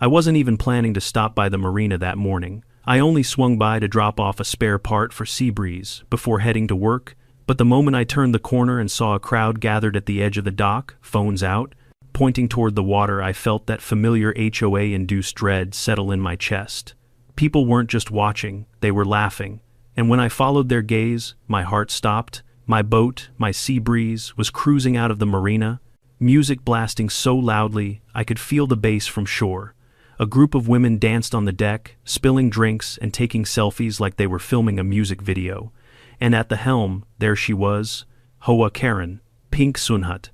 I wasn't even planning to stop by the marina that morning. I only swung by to drop off a spare part for Seabreeze before heading to work, but the moment I turned the corner and saw a crowd gathered at the edge of the dock, phones out, pointing toward the water, I felt that familiar HOA-induced dread settle in my chest. People weren't just watching, they were laughing, and when I followed their gaze, my heart stopped. My boat, my Seabreeze, was cruising out of the marina, music blasting so loudly I could feel the bass from shore. A group of women danced on the deck, spilling drinks and taking selfies like they were filming a music video. And at the helm, there she was, HOA Karen, pink sunhut.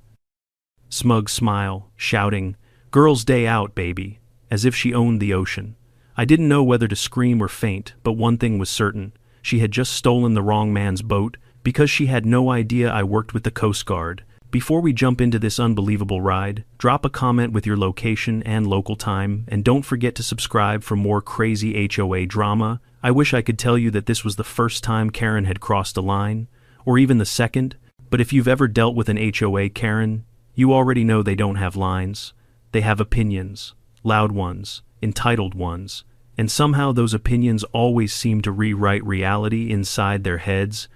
Smug smile, shouting, "Girls' day out, baby," as if she owned the ocean. I didn't know whether to scream or faint, but one thing was certain. She had just stolen the wrong man's boat, because she had no idea I worked with the Coast Guard. Before we jump into this unbelievable ride, drop a comment with your location and local time, and don't forget to subscribe for more crazy HOA drama. I wish I could tell you that this was the first time Karen had crossed a line, or even the second, but if you've ever dealt with an HOA Karen, you already know they don't have lines. They have opinions, loud ones, entitled ones, and somehow those opinions always seem to rewrite reality inside their heads.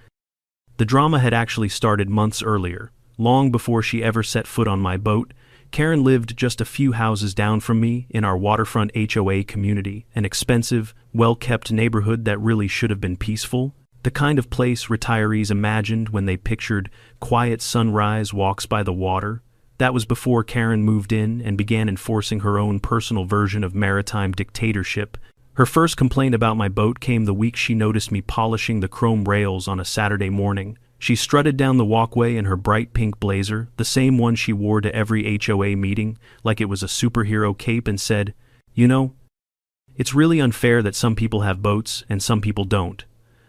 The drama had actually started months earlier. Long before she ever set foot on my boat, Karen lived just a few houses down from me in our waterfront HOA community, an expensive, well-kept neighborhood that really should have been peaceful, the kind of place retirees imagined when they pictured quiet sunrise walks by the water. That was before Karen moved in and began enforcing her own personal version of maritime dictatorship. Her first complaint about my boat came the week she noticed me polishing the chrome rails on a Saturday morning. She strutted down the walkway in her bright pink blazer, the same one she wore to every HOA meeting, like it was a superhero cape, and said, "You know, it's really unfair that some people have boats and some people don't."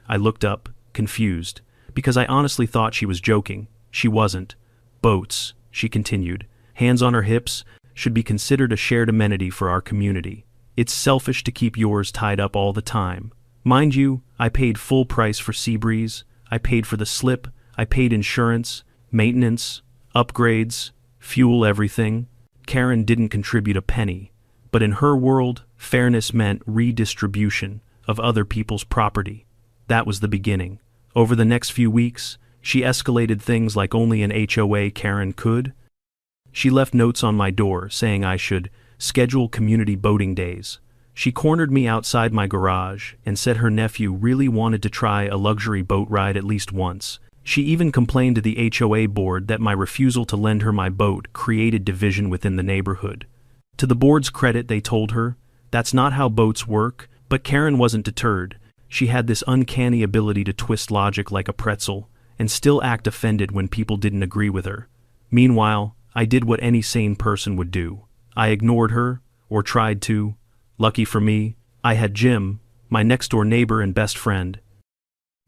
I looked up, confused, because I honestly thought she was joking. She wasn't. "Boats," she continued, hands on her hips, "should be considered a shared amenity for our community. It's selfish to keep yours tied up all the time." Mind you, I paid full price for Seabreeze. I paid for the slip, I paid insurance, maintenance, upgrades, fuel, everything. Karen didn't contribute a penny, but in her world, fairness meant redistribution of other people's property. That was the beginning. Over the next few weeks, she escalated things like only an HOA Karen could. She left notes on my door saying I should schedule community boating days. She cornered me outside my garage and said her nephew really wanted to try a luxury boat ride at least once. She even complained to the HOA board that my refusal to lend her my boat created division within the neighborhood. To the board's credit, they told her, that's not how boats work, but Karen wasn't deterred. She had this uncanny ability to twist logic like a pretzel and still act offended when people didn't agree with her. Meanwhile, I did what any sane person would do. I ignored her, or tried to. Lucky for me, I had Jim, my next-door neighbor and best friend.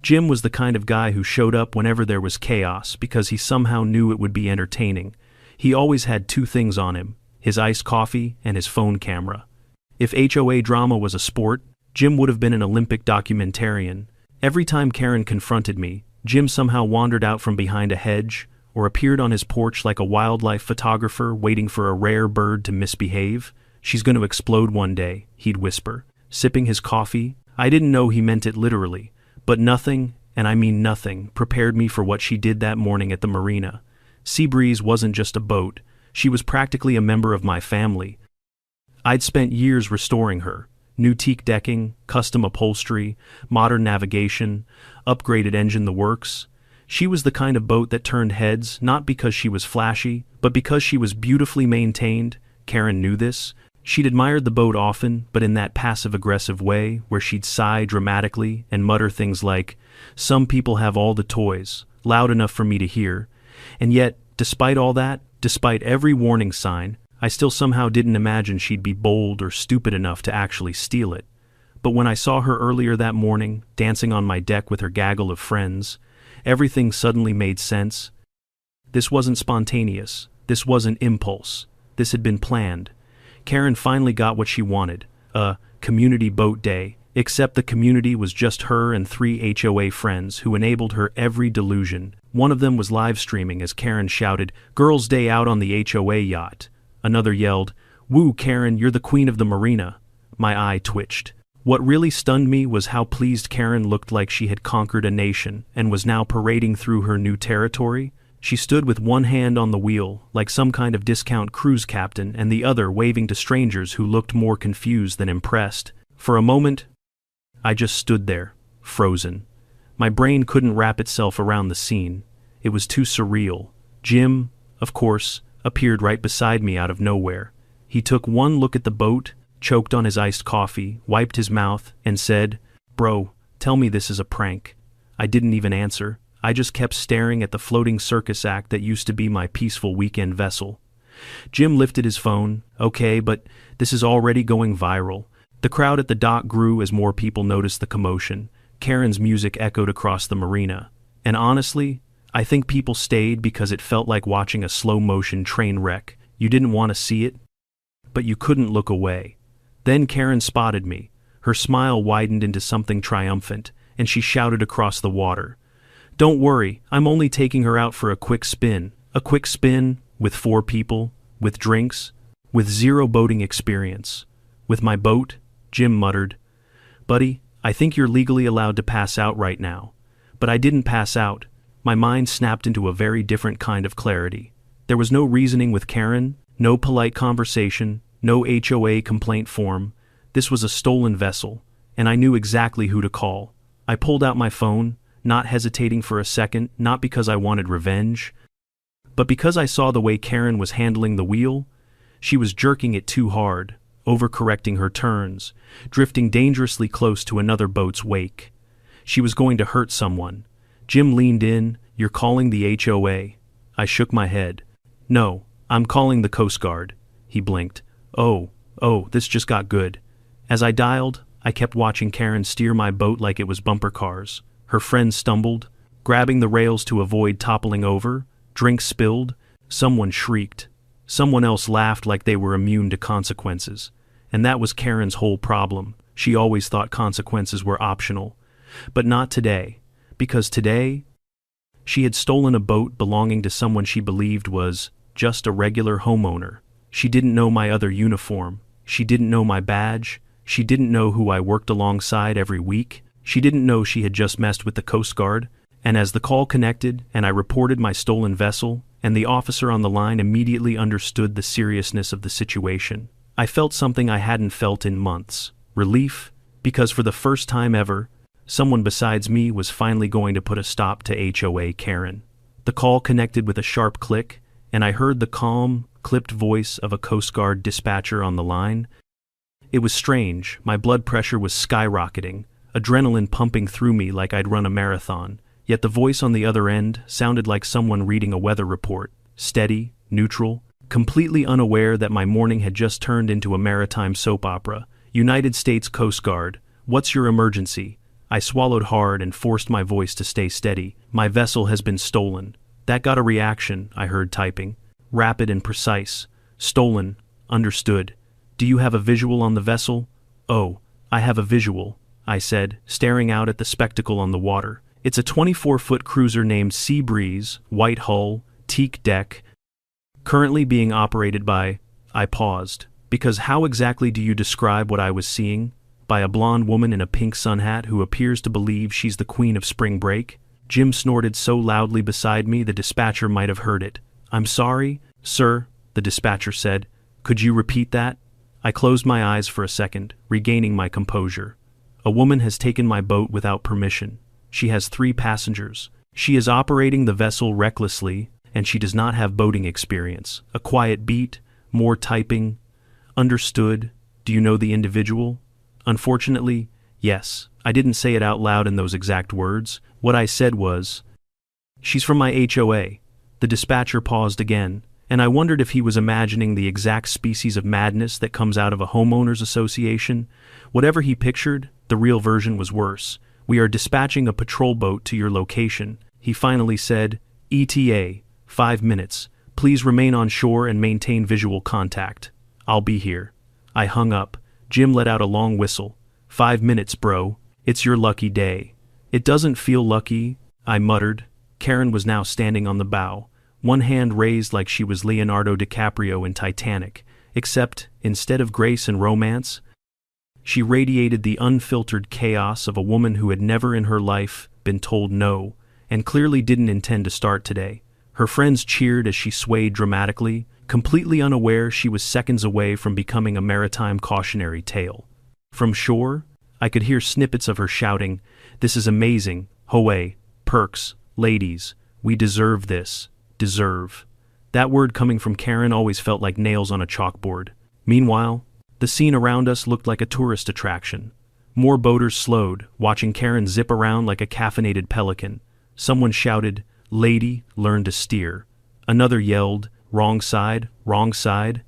Jim was the kind of guy who showed up whenever there was chaos because he somehow knew it would be entertaining. He always had two things on him, his iced coffee and his phone camera. If HOA drama was a sport, Jim would have been an Olympic documentarian. Every time Karen confronted me, Jim somehow wandered out from behind a hedge or appeared on his porch like a wildlife photographer waiting for a rare bird to misbehave. "She's going to explode one day," he'd whisper, sipping his coffee. I didn't know he meant it literally, but nothing, and I mean nothing, prepared me for what she did that morning at the marina. Seabreeze wasn't just a boat, she was practically a member of my family. I'd spent years restoring her. New teak decking, custom upholstery, modern navigation, upgraded engine, the works. She was the kind of boat that turned heads, not because she was flashy, but because she was beautifully maintained. Karen knew this. She'd admired the boat often, but in that passive-aggressive way where she'd sigh dramatically and mutter things like, "Some people have all the toys," loud enough for me to hear. And yet, despite all that, despite every warning sign, I still somehow didn't imagine she'd be bold or stupid enough to actually steal it. But when I saw her earlier that morning, dancing on my deck with her gaggle of friends, everything suddenly made sense. This wasn't spontaneous. This wasn't impulse. This had been planned. Karen finally got what she wanted, a community boat day, except the community was just her and 3 HOA friends who enabled her every delusion. One of them was live streaming as Karen shouted, "Girls' day out on the HOA yacht." Another yelled, "Woo, Karen, you're the queen of the marina." My eye twitched. What really stunned me was how pleased Karen looked, like she had conquered a nation and was now parading through her new territory. She stood with one hand on the wheel, like some kind of discount cruise captain, and the other waving to strangers who looked more confused than impressed. For a moment, I just stood there, frozen. My brain couldn't wrap itself around the scene. It was too surreal. Jim, of course, appeared right beside me out of nowhere. He took one look at the boat, choked on his iced coffee, wiped his mouth, and said, "Bro, tell me this is a prank." I didn't even answer. I just kept staring at the floating circus act that used to be my peaceful weekend vessel. Jim lifted his phone. "Okay, but this is already going viral." The crowd at the dock grew as more people noticed the commotion. Karen's music echoed across the marina. And honestly, I think people stayed because it felt like watching a slow-motion train wreck. You didn't want to see it, but you couldn't look away. Then Karen spotted me. Her smile widened into something triumphant, and she shouted across the water, "Don't worry, I'm only taking her out for a quick spin." A quick spin? With 4 people? With drinks? With 0 boating experience? With my boat? Jim muttered, "Buddy, I think you're legally allowed to pass out right now." But I didn't pass out. My mind snapped into a very different kind of clarity. There was no reasoning with Karen, no polite conversation, no HOA complaint form. This was a stolen vessel, and I knew exactly who to call. I pulled out my phone, not hesitating for a second, not because I wanted revenge, but because I saw the way Karen was handling the wheel. She was jerking it too hard, overcorrecting her turns, drifting dangerously close to another boat's wake. She was going to hurt someone. Jim leaned in. "You're calling the HOA?" I shook my head. "No, I'm calling the Coast Guard." He blinked. Oh, this just got good. As I dialed, I kept watching Karen steer my boat like it was bumper cars. Her friends stumbled, grabbing the rails to avoid toppling over. Drinks spilled. Someone shrieked. Someone else laughed like they were immune to consequences. And that was Karen's whole problem. She always thought consequences were optional. But not today. Because today, she had stolen a boat belonging to someone she believed was just a regular homeowner. She didn't know my other uniform. She didn't know my badge. She didn't know who I worked alongside every week. She didn't know she had just messed with the Coast Guard. And as the call connected and I reported my stolen vessel, and the officer on the line immediately understood the seriousness of the situation, I felt something I hadn't felt in months. Relief, because for the first time ever, someone besides me was finally going to put a stop to HOA Karen. The call connected with a sharp click, and I heard the calm, clipped voice of a Coast Guard dispatcher on the line. It was strange. My blood pressure was skyrocketing, adrenaline pumping through me like I'd run a marathon. Yet the voice on the other end sounded like someone reading a weather report, steady, neutral, completely unaware that my morning had just turned into a maritime soap opera. "United States Coast Guard, what's your emergency?" I swallowed hard and forced my voice to stay steady. "My vessel has been stolen." That got a reaction, I heard typing. Rapid and precise. "Stolen. Understood. Do you have a visual on the vessel?" "Oh, I have a visual," I said, staring out at the spectacle on the water. "It's a 24-foot cruiser named Seabreeze, white hull, teak deck, currently being operated by—" I paused, because how exactly do you describe what I was seeing? By a blonde woman in a pink sun hat who appears to believe she's the queen of spring break? Jim snorted so loudly beside me the dispatcher might have heard it. "I'm sorry, sir," the dispatcher said. "Could you repeat that?" I closed my eyes for a second, regaining my composure. "A woman has taken my boat without permission. She has 3 passengers. She is operating the vessel recklessly, and she does not have boating experience." A quiet beat, more typing. "Understood. Do you know the individual?" "Unfortunately, yes." I didn't say it out loud in those exact words. What I said was, "She's from my HOA." The dispatcher paused again, and I wondered if he was imagining the exact species of madness that comes out of a homeowners association. Whatever he pictured, the real version was worse. "We are dispatching a patrol boat to your location," he finally said. "ETA, 5 minutes. Please remain on shore and maintain visual contact. I'll be here." I hung up. Jim let out a long whistle. 5 minutes, bro. It's your lucky day." "It doesn't feel lucky," I muttered. Karen was now standing on the bow, one hand raised like she was Leonardo DiCaprio in Titanic, except, instead of grace and romance, she radiated the unfiltered chaos of a woman who had never in her life been told no, and clearly didn't intend to start today. Her friends cheered as she swayed dramatically, completely unaware she was seconds away from becoming a maritime cautionary tale. From shore, I could hear snippets of her shouting, "This is amazing, HOA, perks, ladies, we deserve this, deserve." That word coming from Karen always felt like nails on a chalkboard. Meanwhile, the scene around us looked like a tourist attraction. More boaters slowed, watching Karen zip around like a caffeinated pelican. Someone shouted, "Lady, learn to steer." Another yelled, "Wrong side, wrong side."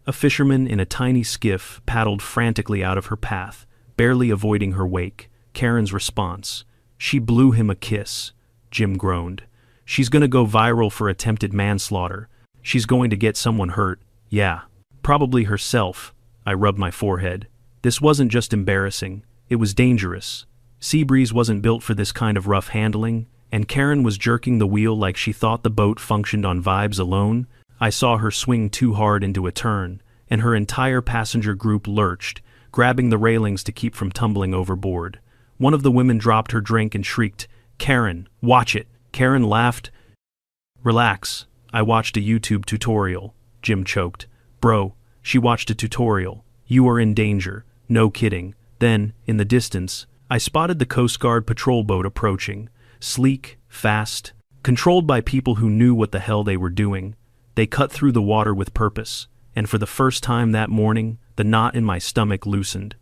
A fisherman in a tiny skiff paddled frantically out of her path, barely avoiding her wake. Karen's response: "She blew him a kiss." Jim groaned. "She's gonna go viral for attempted manslaughter. She's going to get someone hurt. Yeah, probably herself." I rubbed my forehead. This wasn't just embarrassing, it was dangerous. Seabreeze wasn't built for this kind of rough handling, and Karen was jerking the wheel like she thought the boat functioned on vibes alone. I saw her swing too hard into a turn, and her entire passenger group lurched, grabbing the railings to keep from tumbling overboard. One of the women dropped her drink and shrieked, "Karen, watch it!" Karen laughed. "Relax, I watched a YouTube tutorial," Jim choked. "Bro, she watched a tutorial. You are in danger. No kidding." Then, in the distance, I spotted the Coast Guard patrol boat approaching. Sleek, fast, controlled by people who knew what the hell they were doing. They cut through the water with purpose, and for the first time that morning, the knot in my stomach loosened.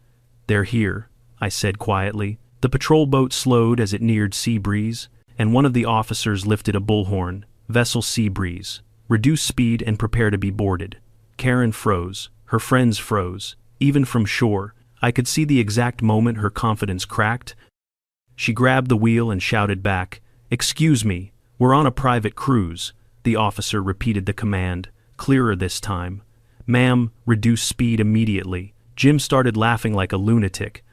"They're here," I said quietly. The patrol boat slowed as it neared Seabreeze, and one of the officers lifted a bullhorn. "Vessel Seabreeze. Reduce speed and prepare to be boarded." Karen froze. Her friends froze. Even from shore, I could see the exact moment her confidence cracked. She grabbed the wheel and shouted back, "Excuse me, we're on a private cruise." The officer repeated the command, clearer this time. "Ma'am, reduce speed immediately." Jim started laughing like a lunatic.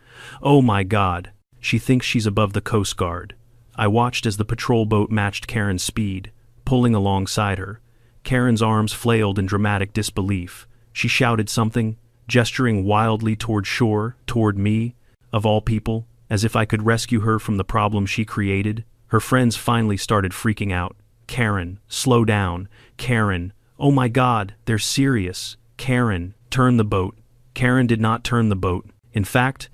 "Oh my God, she thinks she's above the Coast Guard." I watched as the patrol boat matched Karen's speed, pulling alongside her. Karen's arms flailed in dramatic disbelief. She shouted something, gesturing wildly toward shore, toward me, of all people, as if I could rescue her from the problem she created. Her friends finally started freaking out. "Karen, slow down. Karen, oh my God, they're serious. Karen, turn the boat." Karen did not turn the boat. In fact,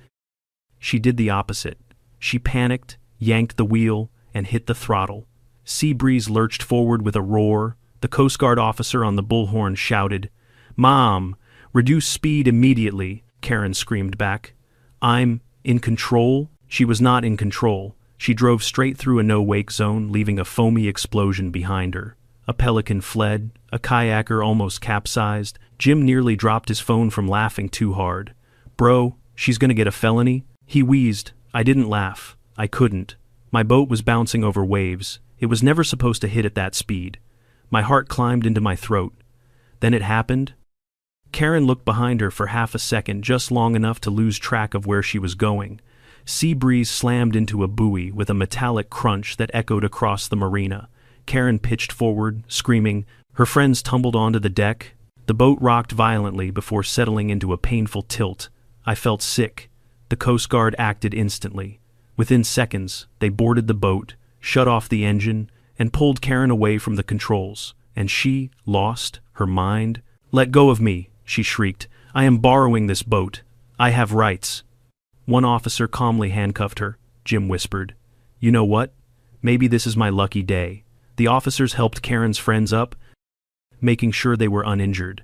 she did the opposite. She panicked, yanked the wheel, and hit the throttle. Seabreeze lurched forward with a roar. The Coast Guard officer on the bullhorn shouted, "Mom, reduce speed immediately," Karen screamed back. "I'm in control." She was not in control. She drove straight through a no-wake zone, leaving a foamy explosion behind her. A pelican fled, a kayaker almost capsized. Jim nearly dropped his phone from laughing too hard. "Bro, she's gonna get a felony?" He wheezed. I didn't laugh. I couldn't. My boat was bouncing over waves. It was never supposed to hit at that speed. My heart climbed into my throat. Then it happened. Karen looked behind her for half a second, just long enough to lose track of where she was going. Seabreeze slammed into a buoy with a metallic crunch that echoed across the marina. Karen pitched forward, screaming. Her friends tumbled onto the deck. The boat rocked violently before settling into a painful tilt. I felt sick. The Coast Guard acted instantly. Within seconds, they boarded the boat, shut off the engine, and pulled Karen away from the controls. And she, lost her mind. "Let go of me," she shrieked. "I am borrowing this boat. I have rights." One officer calmly handcuffed her. Jim whispered, "You know what? Maybe this is my lucky day." The officers helped Karen's friends up, making sure they were uninjured.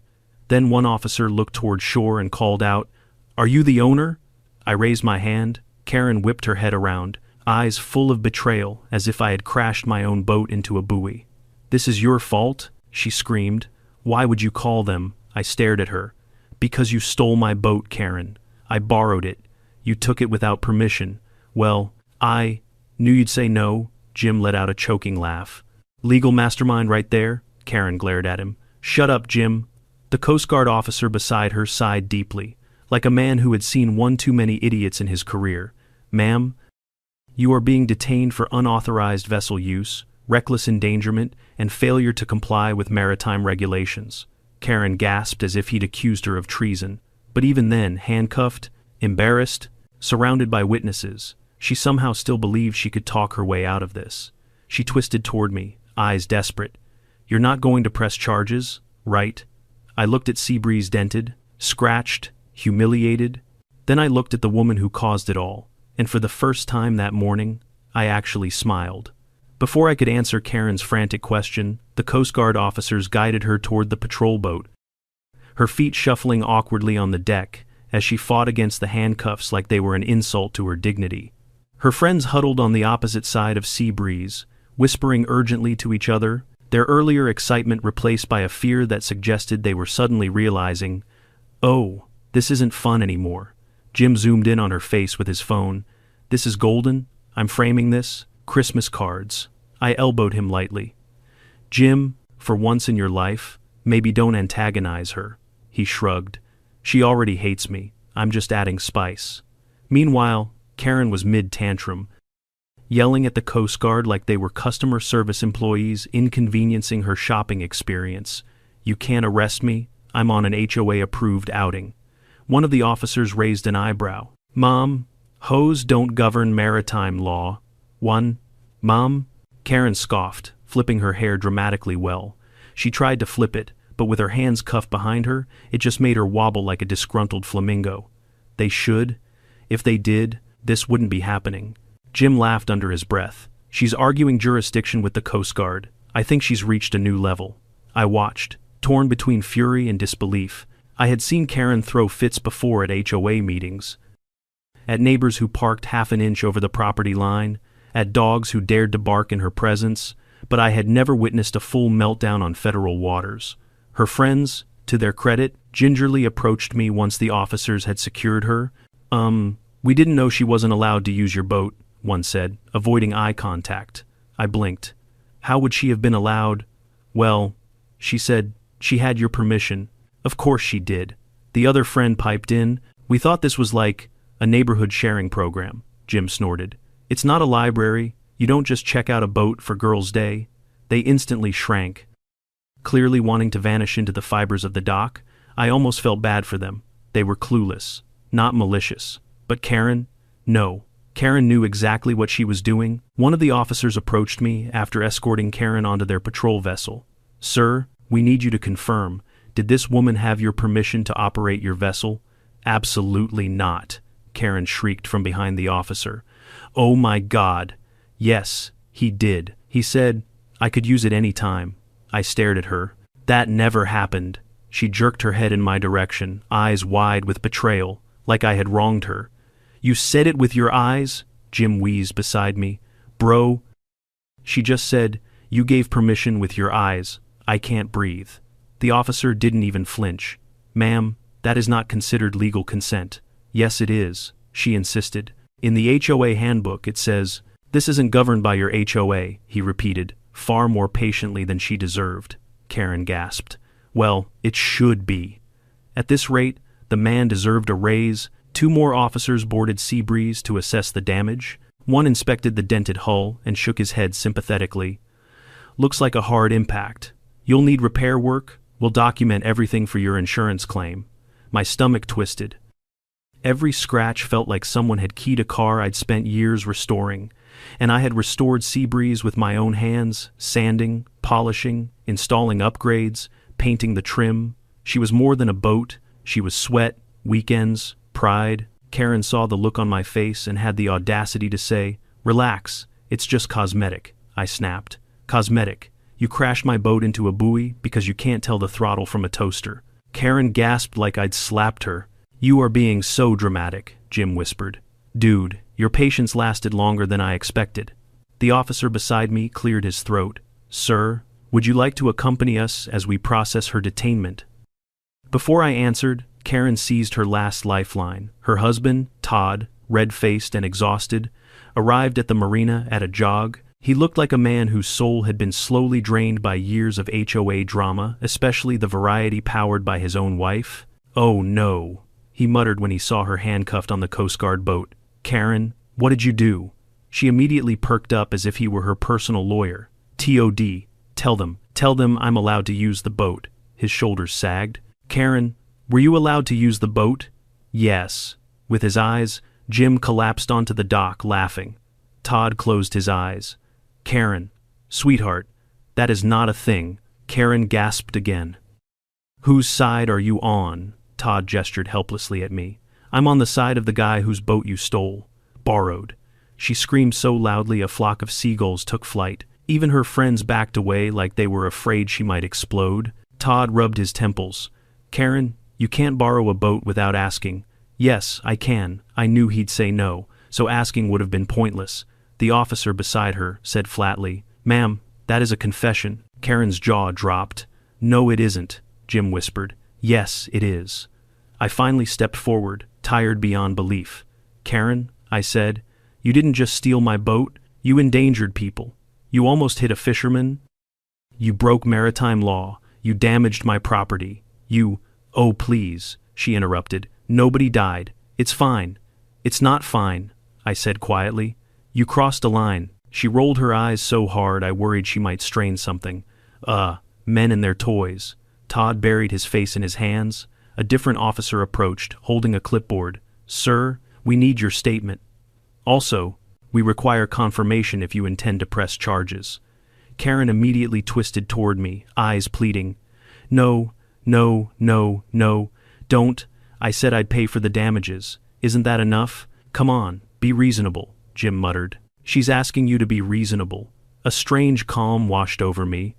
Then one officer looked toward shore and called out, "Are you the owner?" I raised my hand. Karen whipped her head around, eyes full of betrayal, as if I had crashed my own boat into a buoy. "This is your fault?" she screamed. "Why would you call them?" I stared at her. "Because you stole my boat, Karen. I borrowed it. You took it without permission. Well, I knew you'd say no." Jim let out a choking laugh. "Legal mastermind right there?" Karen glared at him. "Shut up, Jim." The Coast Guard officer beside her sighed deeply, like a man who had seen one too many idiots in his career. "Ma'am, you are being detained for unauthorized vessel use, reckless endangerment, and failure to comply with maritime regulations." Karen gasped as if he'd accused her of treason. But even then, handcuffed, embarrassed, surrounded by witnesses, she somehow still believed she could talk her way out of this. She twisted toward me, eyes desperate. "You're not going to press charges, right?" I looked at Seabreeze, dented, scratched, humiliated. Then I looked at the woman who caused it all, and for the first time that morning, I actually smiled. Before I could answer Karen's frantic question, the Coast Guard officers guided her toward the patrol boat, her feet shuffling awkwardly on the deck as she fought against the handcuffs like they were an insult to her dignity. Her friends huddled on the opposite side of Seabreeze, whispering urgently to each other, their earlier excitement replaced by a fear that suggested they were suddenly realizing, "Oh, this isn't fun anymore." Jim zoomed in on her face with his phone. "This is golden. I'm framing this. Christmas cards." I elbowed him lightly. "Jim, for once in your life, maybe don't antagonize her." He shrugged. "She already hates me. I'm just adding spice." Meanwhile, Karen was mid-tantrum, yelling at the Coast Guard like they were customer service employees inconveniencing her shopping experience. "You can't arrest me. I'm on an HOA-approved outing." One of the officers raised an eyebrow. "Mom, HOAs don't govern maritime law." "One, Mom?" Karen scoffed, flipping her hair dramatically well. She tried to flip it, but with her hands cuffed behind her, it just made her wobble like a disgruntled flamingo. "They should. If they did, this wouldn't be happening." Jim laughed under his breath. "She's arguing jurisdiction with the Coast Guard. I think she's reached a new level." I watched, torn between fury and disbelief. I had seen Karen throw fits before at HOA meetings, at neighbors who parked half an inch over the property line, at dogs who dared to bark in her presence, but I had never witnessed a full meltdown on federal waters. Her friends, to their credit, gingerly approached me once the officers had secured her. We didn't know she wasn't allowed to use your boat," one said, avoiding eye contact. I blinked. "How would she have been allowed?" "Well," she said, "she had your permission." "Of course she did." The other friend piped in. "We thought this was like a neighborhood sharing program," Jim snorted. "It's not a library. You don't just check out a boat for Girls' Day." They instantly shrank, clearly wanting to vanish into the fibers of the dock. I almost felt bad for them. They were clueless, not malicious. But Karen? No. Karen knew exactly what she was doing. One of the officers approached me after escorting Karen onto their patrol vessel. "Sir, we need you to confirm. Did this woman have your permission to operate your vessel?" "Absolutely not," Karen shrieked from behind the officer. "Oh my God. Yes, he did. He said I could use it any time." I stared at her. "That never happened." She jerked her head in my direction, eyes wide with betrayal, like I had wronged her. "You said it with your eyes?" Jim wheezed beside me. "Bro." She just said, "You gave permission with your eyes. I can't breathe." The officer didn't even flinch. "Ma'am, that is not considered legal consent." "Yes, it is," she insisted. "In the HOA handbook it says, 'This isn't governed by your HOA,'" he repeated, far more patiently than she deserved. Karen gasped. "Well, it should be." At this rate, the man deserved a raise. 2 more officers boarded Seabreeze to assess the damage. One inspected the dented hull and shook his head sympathetically. "Looks like a hard impact. You'll need repair work. We'll document everything for your insurance claim." My stomach twisted. Every scratch felt like someone had keyed a car I'd spent years restoring, and I had restored Seabreeze with my own hands, sanding, polishing, installing upgrades, painting the trim. She was more than a boat. She was sweat, weekends, pride. Karen saw the look on my face and had the audacity to say, "Relax, it's just cosmetic." I snapped. "Cosmetic? You crashed my boat into a buoy because you can't tell the throttle from a toaster." Karen gasped like I'd slapped her. "You are being so dramatic," Jim whispered. "Dude, your patience lasted longer than I expected." The officer beside me cleared his throat. "Sir, would you like to accompany us as we process her detainment?" Before I answered, Karen seized her last lifeline. Her husband, Todd, red-faced and exhausted, arrived at the marina at a jog. He looked like a man whose soul had been slowly drained by years of HOA drama, especially the variety powered by his own wife. "Oh no," he muttered when he saw her handcuffed on the Coast Guard boat. "Karen, what did you do?" She immediately perked up as if he were her personal lawyer. "TOD, tell them I'm allowed to use the boat." His shoulders sagged. Karen, were you allowed to use the boat? Yes. With his eyes, Jim collapsed onto the dock, laughing. Todd closed his eyes. Karen, sweetheart, that is not a thing. Karen gasped again. Whose side are you on? Todd gestured helplessly at me. I'm on the side of the guy whose boat you stole. Borrowed. She screamed so loudly a flock of seagulls took flight. Even her friends backed away like they were afraid she might explode. Todd rubbed his temples. Karen, you can't borrow a boat without asking. Yes, I can. I knew he'd say no, so asking would have been pointless. The officer beside her said flatly, Ma'am, that is a confession. Karen's jaw dropped. No, it isn't, Jim whispered. Yes, it is. I finally stepped forward, tired beyond belief. Karen, I said, you didn't just steal my boat, you endangered people. You almost hit a fisherman. You broke maritime law. You damaged my property. You— Oh, please, she interrupted. Nobody died. It's fine. It's not fine, I said quietly. You crossed a line. She rolled her eyes so hard I worried she might strain something. Men and their toys. Todd buried his face in his hands. A different officer approached, holding a clipboard. Sir, we need your statement. Also, we require confirmation if you intend to press charges. Karen immediately twisted toward me, eyes pleading. No, no, no, no, don't. I said I'd pay for the damages. Isn't that enough? Come on, be reasonable, Jim muttered. She's asking you to be reasonable. A strange calm washed over me.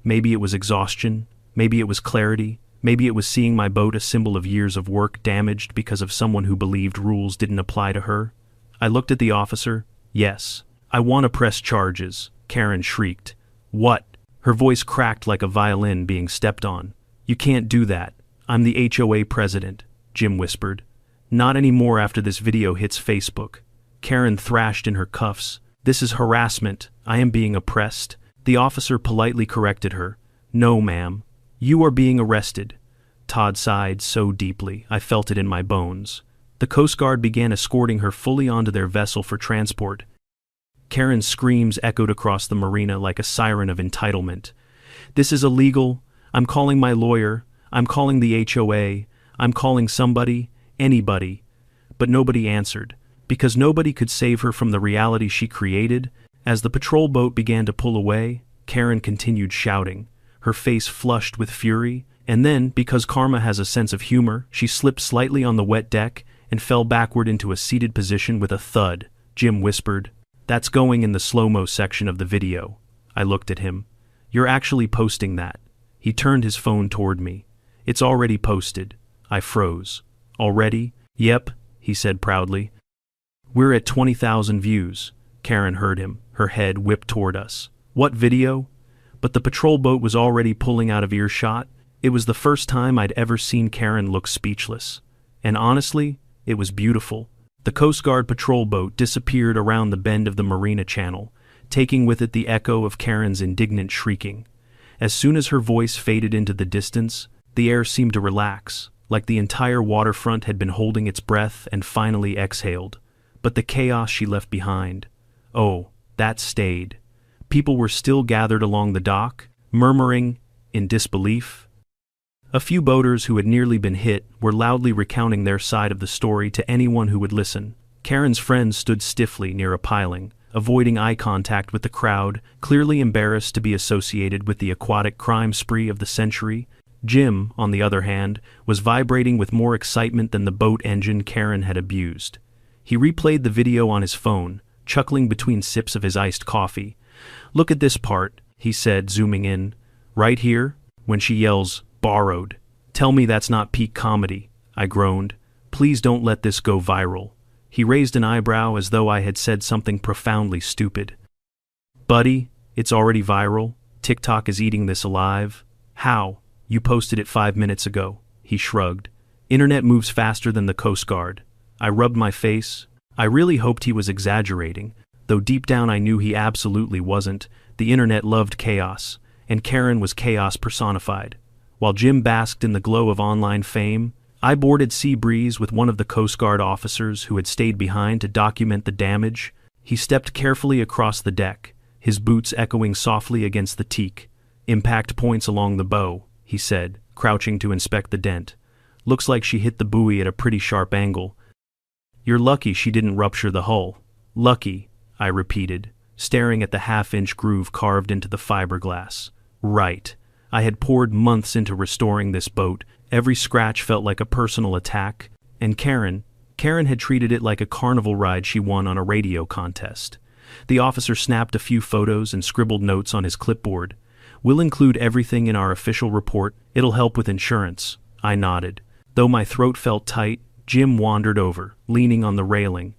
Maybe it was exhaustion. Maybe it was clarity. Maybe it was seeing my boat, a symbol of years of work, damaged because of someone who believed rules didn't apply to her. I looked at the officer. Yes. I want to press charges, Karen shrieked. What? Her voice cracked like a violin being stepped on. You can't do that. I'm the HOA president, Jim whispered. Not anymore after this video hits Facebook. Karen thrashed in her cuffs. This is harassment. I am being oppressed. The officer politely corrected her. No, ma'am. You are being arrested. Todd sighed so deeply, I felt it in my bones. The Coast Guard began escorting her fully onto their vessel for transport. Karen's screams echoed across the marina like a siren of entitlement. This is illegal. I'm calling my lawyer. I'm calling the HOA. I'm calling somebody, anybody. But nobody answered, because nobody could save her from the reality she created. As the patrol boat began to pull away, Karen continued shouting, her face flushed with fury, and then, because karma has a sense of humor, she slipped slightly on the wet deck and fell backward into a seated position with a thud. Jim whispered, That's going in the slow-mo section of the video. I looked at him. You're actually posting that. He turned his phone toward me. It's already posted. I froze. Already? Yep, he said proudly. We're at 20,000 views. Karen heard him, her head whipped toward us. What video? But the patrol boat was already pulling out of earshot. It was the first time I'd ever seen Karen look speechless. And honestly, it was beautiful. The Coast Guard patrol boat disappeared around the bend of the marina channel, taking with it the echo of Karen's indignant shrieking. As soon as her voice faded into the distance, the air seemed to relax, like the entire waterfront had been holding its breath and finally exhaled. But the chaos she left behind, oh, that stayed. People were still gathered along the dock, murmuring in disbelief. A few boaters who had nearly been hit were loudly recounting their side of the story to anyone who would listen. Karen's friends stood stiffly near a piling, avoiding eye contact with the crowd, clearly embarrassed to be associated with the aquatic crime spree of the century. Jim, on the other hand, was vibrating with more excitement than the boat engine Karen had abused. He replayed the video on his phone, chuckling between sips of his iced coffee. Look at this part, he said, zooming in. Right here, when she yells, borrowed. Tell me that's not peak comedy, I groaned. Please don't let this go viral. He raised an eyebrow as though I had said something profoundly stupid. Buddy, it's already viral. TikTok is eating this alive. How? You posted it 5 minutes ago, he shrugged. Internet moves faster than the Coast Guard. I rubbed my face. I really hoped he was exaggerating, though deep down I knew he absolutely wasn't. The internet loved chaos, and Karen was chaos personified. While Jim basked in the glow of online fame, I boarded Sea Breeze with one of the Coast Guard officers who had stayed behind to document the damage. He stepped carefully across the deck, his boots echoing softly against the teak. Impact points along the bow, he said, crouching to inspect the dent. Looks like she hit the buoy at a pretty sharp angle. You're lucky she didn't rupture the hull. Lucky, I repeated, staring at the half-inch groove carved into the fiberglass. Right. I had poured months into restoring this boat. Every scratch felt like a personal attack. And Karen had treated it like a carnival ride she won on a radio contest. The officer snapped a few photos and scribbled notes on his clipboard. We'll include everything in our official report. It'll help with insurance. I nodded. Though my throat felt tight, Jim wandered over, leaning on the railing.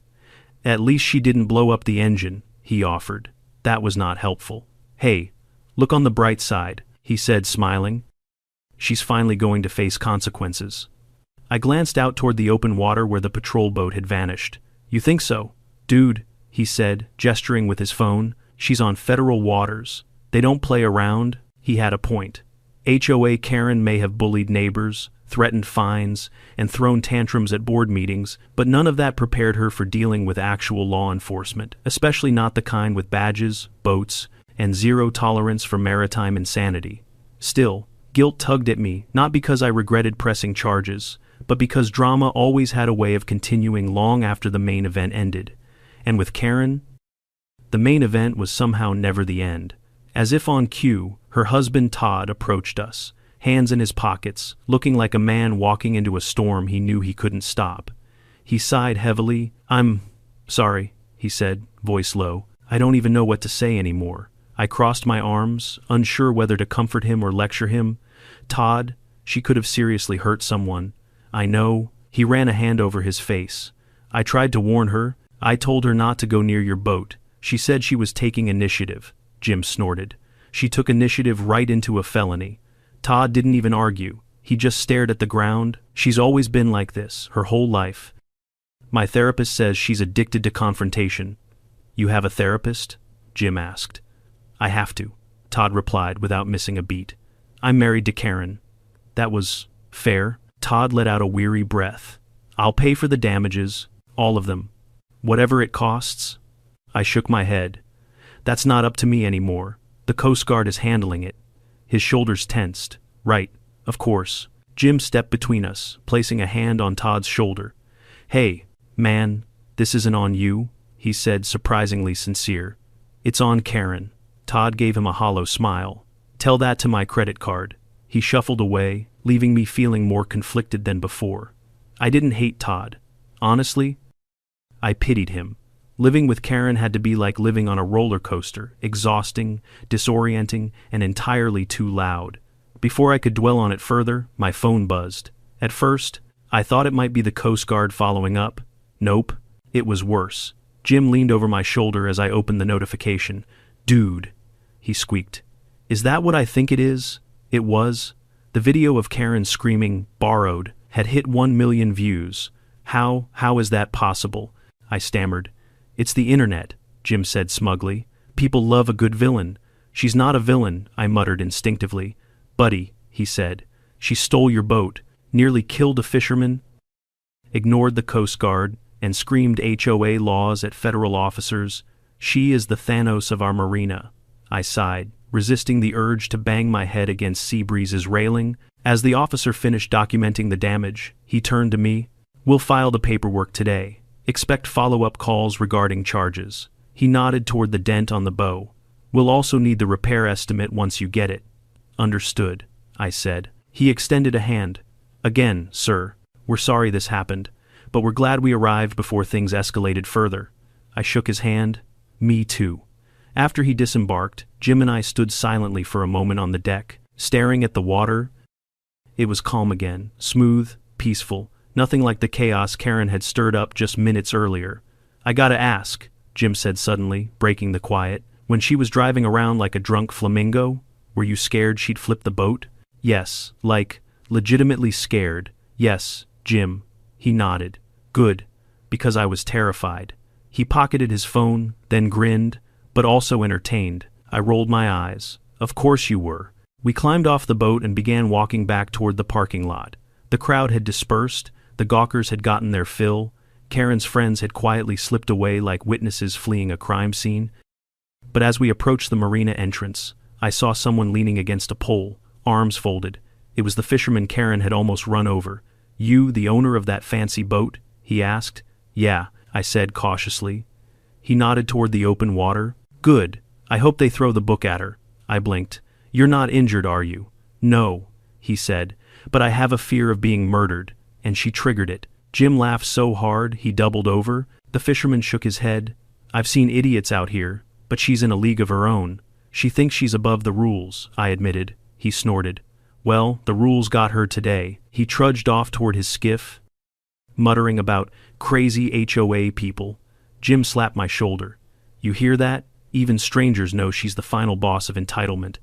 At least she didn't blow up the engine, he offered. That was not helpful. Hey, look on the bright side, he said, smiling. She's finally going to face consequences. I glanced out toward the open water where the patrol boat had vanished. You think so? Dude, he said, gesturing with his phone. She's on federal waters. They don't play around. He had a point. HOA Karen may have bullied neighbors, threatened fines, and thrown tantrums at board meetings, but none of that prepared her for dealing with actual law enforcement, especially not the kind with badges, boats, and zero tolerance for maritime insanity. Still, guilt tugged at me, not because I regretted pressing charges, but because drama always had a way of continuing long after the main event ended. And with Karen, the main event was somehow never the end. As if on cue, her husband Todd approached us, hands in his pockets, looking like a man walking into a storm he knew he couldn't stop. He sighed heavily. I'm sorry, he said, voice low. I don't even know what to say anymore. I crossed my arms, unsure whether to comfort him or lecture him. Todd, she could have seriously hurt someone. I know. He ran a hand over his face. I tried to warn her. I told her not to go near your boat. She said she was taking initiative. Jim snorted. She took initiative right into a felony. Todd didn't even argue. He just stared at the ground. She's always been like this, her whole life. My therapist says she's addicted to confrontation. You have a therapist? Jim asked. I have to, Todd replied without missing a beat. I'm married to Karen. That was fair. Todd let out a weary breath. I'll pay for the damages, all of them. Whatever it costs. I shook my head. That's not up to me anymore. The Coast Guard is handling it. His shoulders tensed. Right, of course. Jim stepped between us, placing a hand on Todd's shoulder. Hey, man, this isn't on you, he said, surprisingly sincere. It's on Karen. Todd gave him a hollow smile. Tell that to my credit card. He shuffled away, leaving me feeling more conflicted than before. I didn't hate Todd. Honestly, I pitied him. Living with Karen had to be like living on a roller coaster, exhausting, disorienting, and entirely too loud. Before I could dwell on it further, my phone buzzed. At first, I thought it might be the Coast Guard following up. Nope, it was worse. Jim leaned over my shoulder as I opened the notification. Dude, he squeaked. Is that what I think it is? It was. The video of Karen screaming, borrowed, had hit 1 million views. How is that possible? I stammered. It's the internet, Jim said smugly. People love a good villain. She's not a villain, I muttered instinctively. Buddy, he said. She stole your boat, nearly killed a fisherman, ignored the Coast Guard, and screamed HOA laws at federal officers. She is the Thanos of our marina. I sighed, resisting the urge to bang my head against Seabreeze's railing. As the officer finished documenting the damage, he turned to me. We'll file the paperwork today. Expect follow-up calls regarding charges. He nodded toward the dent on the bow. We'll also need the repair estimate once you get it. Understood, I said. He extended a hand. Again, sir, we're sorry this happened, but we're glad we arrived before things escalated further. I shook his hand. Me too. After he disembarked, Jim and I stood silently for a moment on the deck, staring at the water. It was calm again, smooth, peaceful, nothing like the chaos Karen had stirred up just minutes earlier. I gotta ask, Jim said suddenly, breaking the quiet. When she was driving around like a drunk flamingo, were you scared she'd flip the boat? Yes, like, legitimately scared. Yes, Jim. He nodded. Good, because I was terrified. He pocketed his phone, then grinned, but also entertained. I rolled my eyes. Of course you were. We climbed off the boat and began walking back toward the parking lot. The crowd had dispersed. The gawkers had gotten their fill. Karen's friends had quietly slipped away like witnesses fleeing a crime scene. But as we approached the marina entrance, I saw someone leaning against a pole, arms folded, It was the fisherman Karen had almost run over. "You, the owner of that fancy boat?" he asked. "Yeah," I said cautiously. He nodded toward the open water. "Good. I hope they throw the book at her." I blinked. "You're not injured, are you?" "No," he said, "but I have a fear of being murdered," and she triggered it. Jim laughed so hard he doubled over. The fisherman shook his head. "I've seen idiots out here, but she's in a league of her own. She thinks she's above the rules," I admitted. He snorted. "Well, the rules got her today." He trudged off toward his skiff, muttering about crazy HOA people. Jim slapped my shoulder. "You hear that? Even strangers know she's the final boss of entitlement."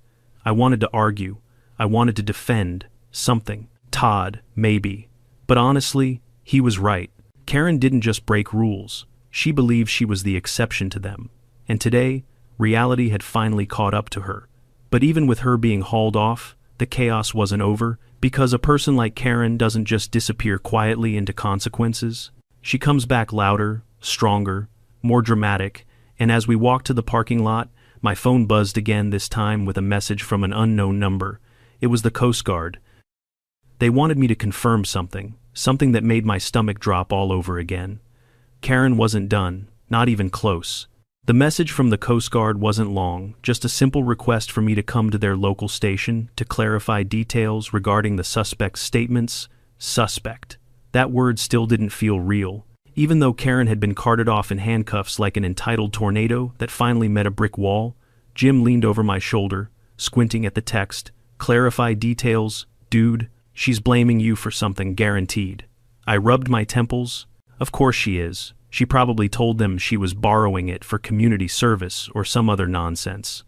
I wanted to argue. I wanted to defend something. Todd, maybe. But honestly, he was right. Karen didn't just break rules. She believed she was the exception to them. And today, reality had finally caught up to her. But even with her being hauled off, the chaos wasn't over, because a person like Karen doesn't just disappear quietly into consequences. She comes back louder, stronger, more dramatic, and as we walked to the parking lot, my phone buzzed again, this time with a message from an unknown number. It was the Coast Guard. They wanted me to confirm something that made my stomach drop all over again. Karen wasn't done, not even close. The message from the Coast Guard wasn't long, just a simple request for me to come to their local station to clarify details regarding the suspect's statements. Suspect. That word still didn't feel real, even though Karen had been carted off in handcuffs like an entitled tornado that finally met a brick wall. Jim leaned over my shoulder, squinting at the text. "Clarify details, dude. She's blaming you for something, guaranteed." I rubbed my temples. Of course she is. She probably told them she was borrowing it for community service or some other nonsense.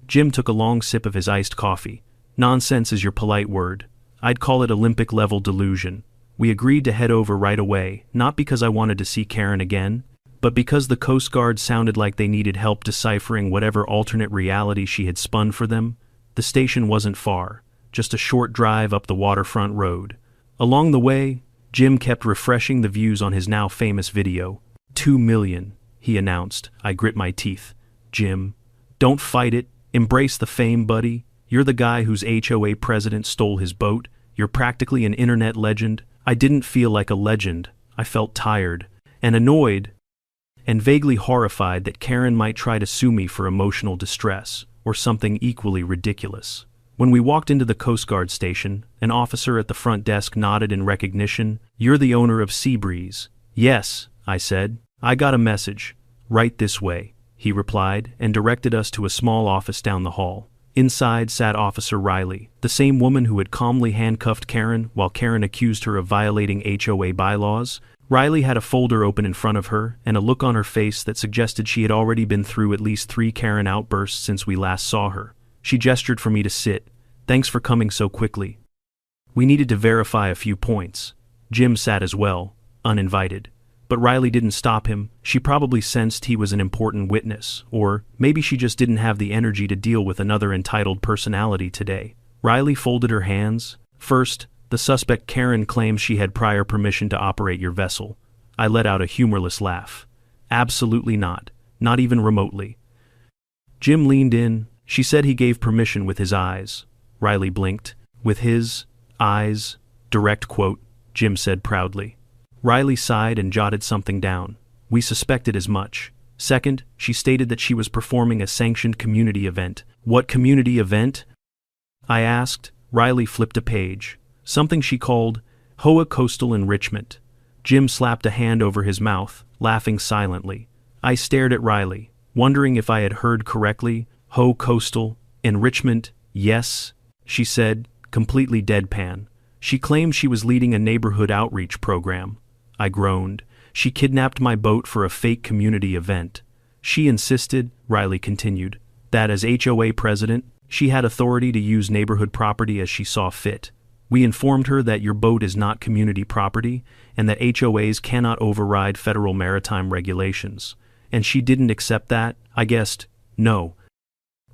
Jim took a long sip of his iced coffee. "Nonsense is your polite word. I'd call it Olympic-level delusion." We agreed to head over right away, not because I wanted to see Karen again, but because the Coast Guard sounded like they needed help deciphering whatever alternate reality she had spun for them. The station wasn't far, just a short drive up the waterfront road. Along the way, Jim kept refreshing the views on his now famous video. 2 million, he announced. I grit my teeth. "Jim, don't fight it. Embrace the fame, buddy. You're the guy whose HOA president stole his boat. You're practically an internet legend." I didn't feel like a legend. I felt tired and annoyed and vaguely horrified that Karen might try to sue me for emotional distress or something equally ridiculous. When we walked into the Coast Guard station, an officer at the front desk nodded in recognition. "You're the owner of Seabreeze." "Yes," I said. "I got a message. Right this way," he replied, and directed us to a small office down the hall. Inside sat Officer Riley, the same woman who had calmly handcuffed Karen while Karen accused her of violating HOA bylaws. Riley had a folder open in front of her and a look on her face that suggested she had already been through at least 3 Karen outbursts since we last saw her. She gestured for me to sit. "Thanks for coming so quickly." We needed to verify a few points. Jim sat as well, uninvited. But Riley didn't stop him. She probably sensed he was an important witness, or maybe she just didn't have the energy to deal with another entitled personality today. Riley folded her hands. "First, the suspect Karen claims she had prior permission to operate your vessel." I let out a humorless laugh. "Absolutely not. Not even remotely." Jim leaned in. "She said he gave permission with his eyes." Riley blinked. "With his eyes?" Direct quote, Jim said proudly. Riley sighed and jotted something down. "We suspected as much." Second, she stated that she was performing a sanctioned community event. "What community event?" I asked. Riley flipped a page. Something she called HOA Coastal Enrichment. Jim slapped a hand over his mouth, laughing silently. I stared at Riley, wondering if I had heard correctly. "HOA Coastal Enrichment, yes," she said, completely deadpan. She claimed she was leading a neighborhood outreach program. I groaned. "She kidnapped my boat for a fake community event. She insisted," Riley continued, "that as HOA president, she had authority to use neighborhood property as she saw fit. We informed her that your boat is not community property and that HOAs cannot override federal maritime regulations. And she didn't accept that, I guessed." "No,"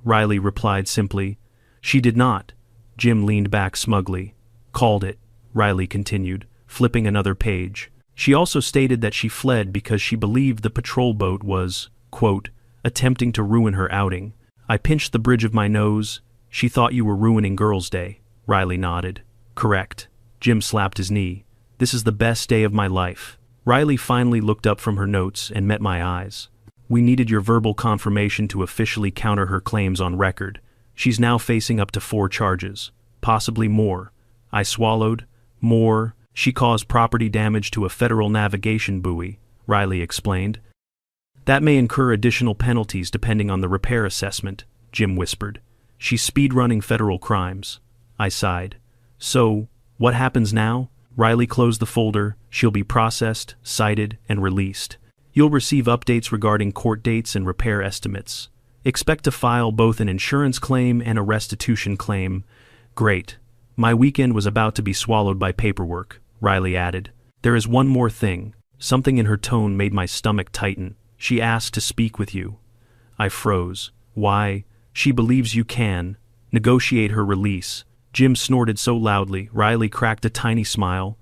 Riley replied simply. "She did not." Jim leaned back smugly. "Called it," Riley continued, flipping another page. She also stated that she fled because she believed the patrol boat was, quote, attempting to ruin her outing. I pinched the bridge of my nose. "She thought you were ruining Girls' Day," Riley nodded. Correct. Jim slapped his knee. This is the best day of my life. Riley finally looked up from her notes and met my eyes. We needed your verbal confirmation to officially counter her claims on record. She's now facing up to 4 charges. Possibly more. I swallowed. More. She caused property damage to a federal navigation buoy, Riley explained. That may incur additional penalties depending on the repair assessment, Jim whispered. She's speed-running federal crimes. I sighed. So, what happens now? Riley closed the folder. She'll be processed, cited, and released. You'll receive updates regarding court dates and repair estimates. Expect to file both an insurance claim and a restitution claim. Great. My weekend was about to be swallowed by paperwork, Riley added. There is one more thing. Something in her tone made my stomach tighten. She asked to speak with you. I froze. Why? She believes you can negotiate her release. Jim snorted so loudly, Riley cracked a tiny smile.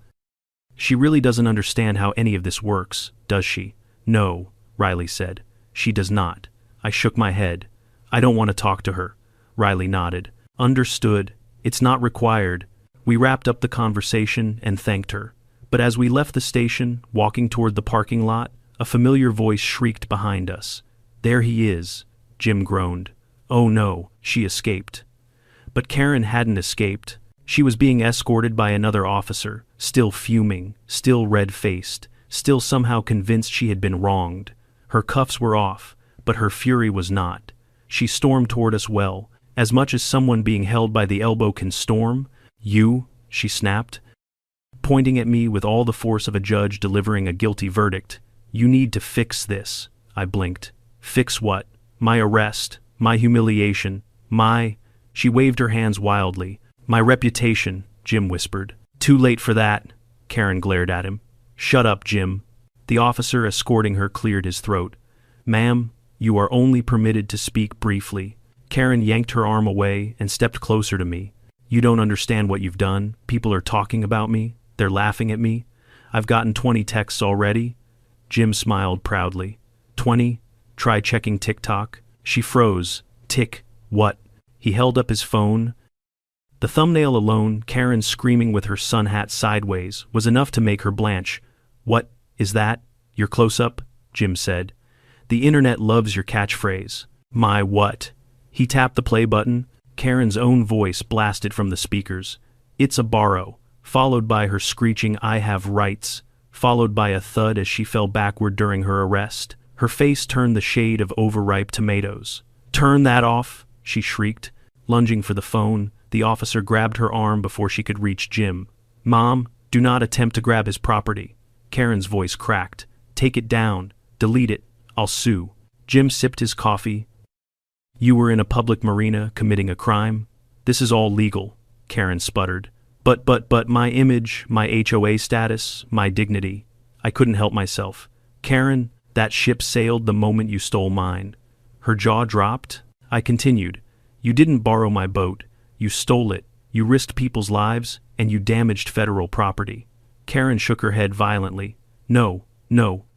She really doesn't understand how any of this works, does she? No, Riley said. She does not. I shook my head. I don't want to talk to her. Riley nodded. Understood. It's not required. We wrapped up the conversation and thanked her. But as we left the station, walking toward the parking lot, a familiar voice shrieked behind us. There he is, Jim groaned. Oh no, she escaped. But Karen hadn't escaped. She was being escorted by another officer, still fuming, still red-faced, still somehow convinced she had been wronged. Her cuffs were off, but her fury was not. She stormed toward us as much as someone being held by the elbow can storm. You, she snapped, pointing at me with all the force of a judge delivering a guilty verdict. You need to fix this, I blinked. Fix what? My arrest, my humiliation, She waved her hands wildly. My reputation, Jim whispered. Too late for that, Karen glared at him. Shut up, Jim. The officer escorting her cleared his throat. Ma'am, you are only permitted to speak briefly. Karen yanked her arm away and stepped closer to me. You don't understand what you've done. People are talking about me. They're laughing at me. I've gotten 20 texts already. Jim smiled proudly. 20? Try checking TikTok. She froze. Tick, what? He held up his phone. The thumbnail alone, Karen screaming with her sun hat sideways, was enough to make her blanch. What is that? Your close-up? Jim said. The internet loves your catchphrase. My what? He tapped the play button. Karen's own voice blasted from the speakers. It's a borrow, followed by her screeching I have rights, followed by a thud as she fell backward during her arrest. Her face turned the shade of overripe tomatoes. Turn that off, she shrieked. Lunging for the phone, the officer grabbed her arm before she could reach Jim. Mom, do not attempt to grab his property. Karen's voice cracked. Take it down. Delete it. I'll sue. Jim sipped his coffee. You were in a public marina committing a crime? This is all legal, Karen sputtered. But my image, my HOA status, my dignity. I couldn't help myself. Karen, that ship sailed the moment you stole mine. Her jaw dropped. I continued. You didn't borrow my boat. You stole it. You risked people's lives, and you damaged federal property. Karen shook her head violently. No,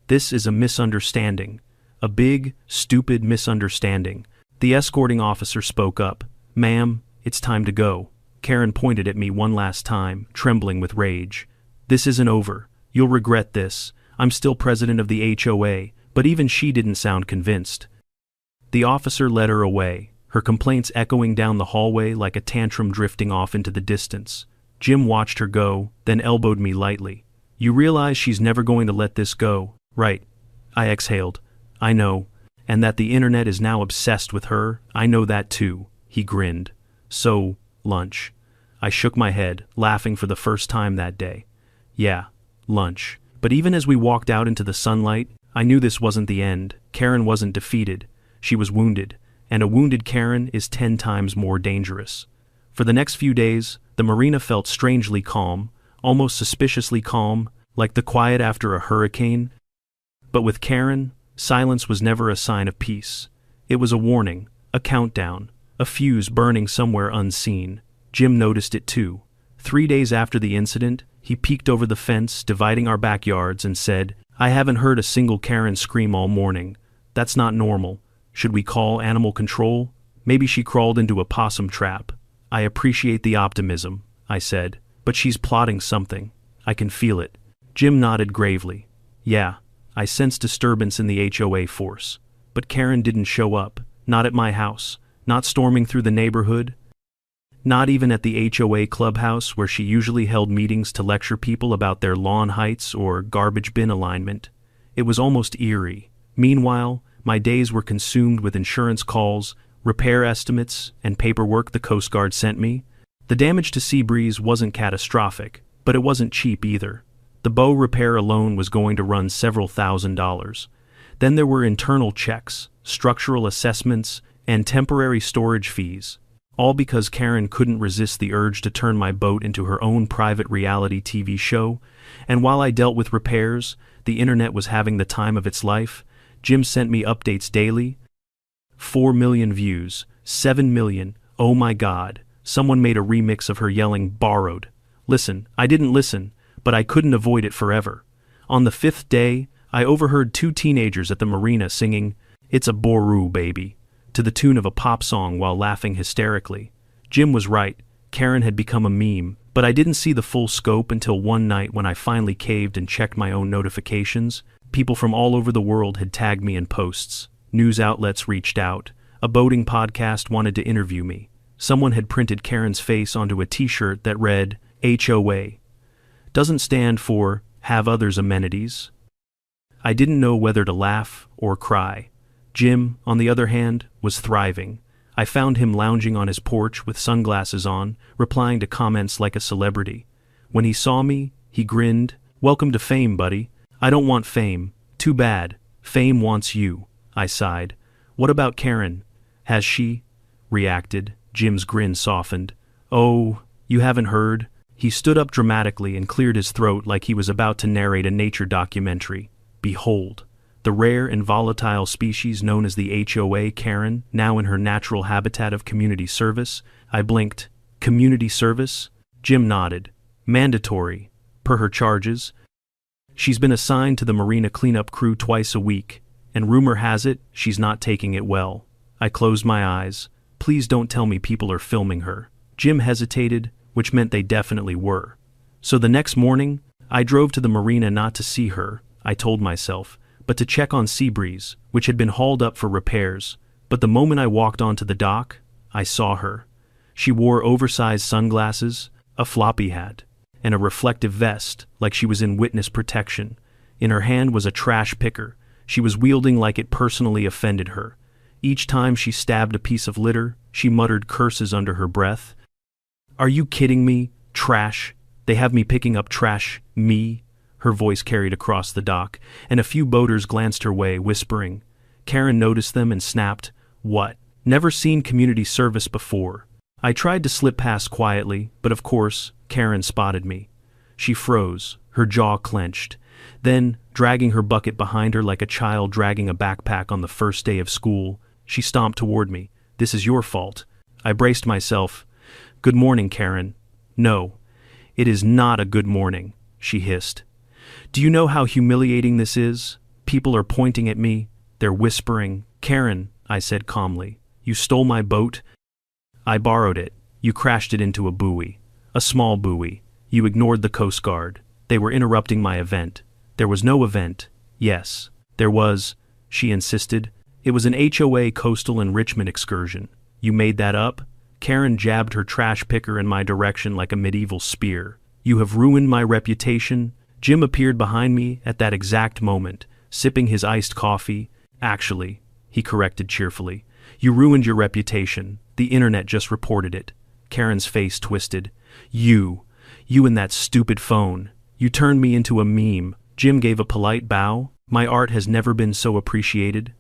this is a misunderstanding. A big, stupid misunderstanding. The escorting officer spoke up. Ma'am, it's time to go. Karen pointed at me one last time, trembling with rage. This isn't over. You'll regret this. I'm still president of the HOA, but even she didn't sound convinced. The officer led her away, her complaints echoing down the hallway like a tantrum drifting off into the distance. Jim watched her go, then elbowed me lightly. You realize she's never going to let this go, right? I exhaled. I know. And that the internet is now obsessed with her, I know that too, he grinned. So, lunch. I shook my head, laughing for the first time that day. Yeah, lunch. But even as we walked out into the sunlight, I knew this wasn't the end. Karen wasn't defeated. She was wounded, and a wounded Karen is 10 times more dangerous. For the next few days, the marina felt strangely calm, almost suspiciously calm, like the quiet after a hurricane. But with Karen, silence was never a sign of peace. It was a warning, a countdown, a fuse burning somewhere unseen. Jim noticed it too. 3 days after the incident, he peeked over the fence dividing our backyards and said, I haven't heard a single Karen scream all morning. That's not normal. Should we call animal control? Maybe she crawled into a possum trap. I appreciate the optimism, I said, but she's plotting something. I can feel it. Jim nodded gravely. Yeah, I sense disturbance in the HOA force. But Karen didn't show up, not at my house, not storming through the neighborhood, not even at the HOA clubhouse where she usually held meetings to lecture people about their lawn heights or garbage bin alignment. It was almost eerie. Meanwhile, my days were consumed with insurance calls, repair estimates, and paperwork the Coast Guard sent me. The damage to Seabreeze wasn't catastrophic, but it wasn't cheap either. The bow repair alone was going to run several $1,000s. Then there were internal checks, structural assessments, and temporary storage fees, all because Karen couldn't resist the urge to turn my boat into her own private reality TV show. And while I dealt with repairs, the internet was having the time of its life. Jim sent me updates daily. 4 million views, 7 million, oh my God. Someone made a remix of her yelling, "Borrowed." Listen, I didn't listen, but I couldn't avoid it forever. On the 5th day, I overheard 2 teenagers at the marina singing, "It's a Boru, baby," to the tune of a pop song while laughing hysterically. Jim was right, Karen had become a meme, but I didn't see the full scope until one night when I finally caved and checked my own notifications. People from all over the world had tagged me in posts. News outlets reached out. A boating podcast wanted to interview me. Someone had printed Karen's face onto a t-shirt that read, HOA. Doesn't stand for Have Others Amenities. I didn't know whether to laugh or cry. Jim, on the other hand, was thriving. I found him lounging on his porch with sunglasses on, replying to comments like a celebrity. When he saw me, he grinned. "Welcome to fame, buddy." "I don't want fame." "Too bad. Fame wants you." I sighed. "What about Karen? Has she?" reacted. Jim's grin softened. "Oh, you haven't heard?" He stood up dramatically and cleared his throat like he was about to narrate a nature documentary. Behold, the rare and volatile species known as the HOA Karen, now in her natural habitat of community service. I blinked. Community service? Jim nodded. Mandatory, per her charges. She's been assigned to the marina cleanup crew twice a week, and rumor has it she's not taking it well. I closed my eyes. Please don't tell me people are filming her. Jim hesitated, which meant they definitely were. So the next morning, I drove to the marina not to see her, I told myself, but to check on Seabreeze, which had been hauled up for repairs. But the moment I walked onto the dock, I saw her. She wore oversized sunglasses, a floppy hat, and a reflective vest, like she was in witness protection. In her hand was a trash picker. She was wielding like it personally offended her. Each time she stabbed a piece of litter, she muttered curses under her breath. "Are you kidding me? Trash? They have me picking up trash? Me?" Her voice carried across the dock, and a few boaters glanced her way, whispering. Karen noticed them and snapped, "What? Never seen community service before." I tried to slip past quietly, but of course, Karen spotted me. She froze, her jaw clenched. Then, dragging her bucket behind her like a child dragging a backpack on the first day of school, she stomped toward me. "This is your fault." I braced myself. "Good morning, Karen." "No, it is not a good morning," she hissed. "Do you know how humiliating this is? People are pointing at me. They're whispering." "Karen," I said calmly, "you stole my boat." "I borrowed it. You crashed it into a buoy. A small buoy. You ignored the Coast Guard. They were interrupting my event." "There was no event." "Yes, there was," she insisted. "It was an HOA coastal enrichment excursion. You made that up?" Karen jabbed her trash picker in my direction like a medieval spear. "You have ruined my reputation." Jim appeared behind me at that exact moment, sipping his iced coffee. "Actually," he corrected cheerfully, "you ruined your reputation. The internet just reported it." Karen's face twisted. You and that stupid phone. You turned me into a meme." Jim gave a polite bow. "My art has never been so appreciated."